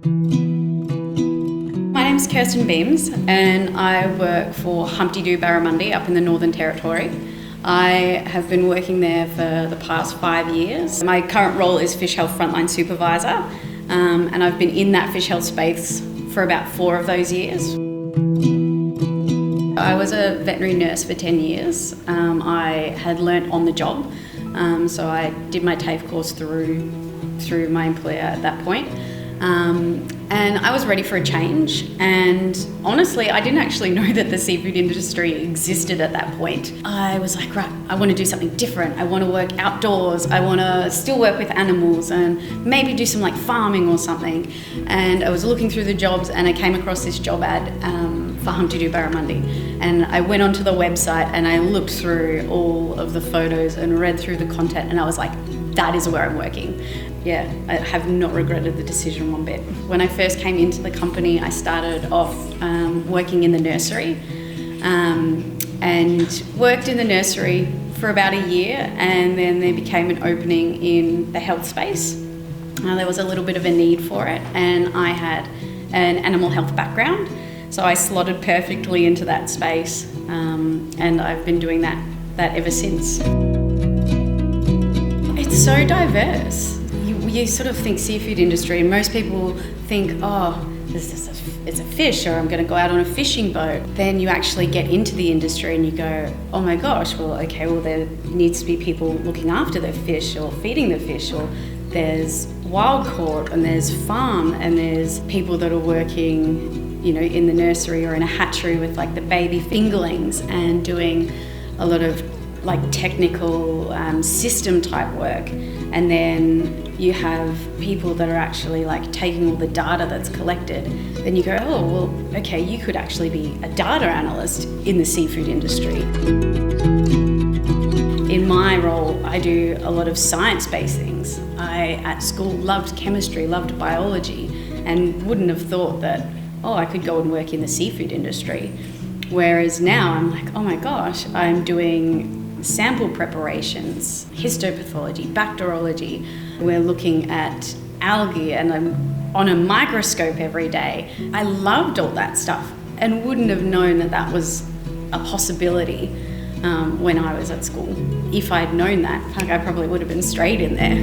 My name's Kirsten and I work for Humpty Doo Barramundi up in the Northern Territory. I have been working there for the past 5 years. My current role is Fish Health Frontline Supervisor, and I've been in that fish health space for about 4 of those years. I was a veterinary nurse for 10 years. I had learnt on the job, so I did my TAFE course through my employer at that point. And I was ready for a change, and honestly I didn't actually know that the seafood industry existed at that point. I was like, right, I want to do something different. I want to work outdoors. I want to still work with animals and maybe do some like farming or something. And I was looking through the jobs and I came across this job ad for Humpty Doo Barramundi, and I went onto the website and I looked through all of the photos and read through the content, and I was like, that is where I'm working. Yeah, I have not regretted the decision one bit. When I first came into the company, I started off working in the nursery and worked in the nursery for about a year, and then there became an opening in the health space. There was a little bit of a need for it, and I had an animal health background, so I slotted perfectly into that space, and I've been doing that ever since. It's so diverse. You sort of think seafood industry, and most people think, oh, it's a fish, or I'm going to go out on a fishing boat. Then you actually get into the industry and you go, oh my gosh, well, okay, well, there needs to be people looking after the fish or feeding the fish, or there's wild caught, and there's farm, and there's people that are working, you know, in the nursery or in a hatchery with like the baby fingerlings and doing a lot of like technical system type work. And then you have people that are actually like taking all the data that's collected. Then you go, oh, well, okay, you could actually be a data analyst in the seafood industry. In my role, I do a lot of science-based things. I, at school, loved chemistry, loved biology, and wouldn't have thought that, oh, I could go and work in the seafood industry. Whereas now I'm like, oh my gosh, I'm doing sample preparations, histopathology, bacteriology. We're looking at algae, and I'm on a microscope every day. I loved all that stuff and wouldn't have known that that was a possibility when I was at school. If I'd known that, I probably would have been straight in there.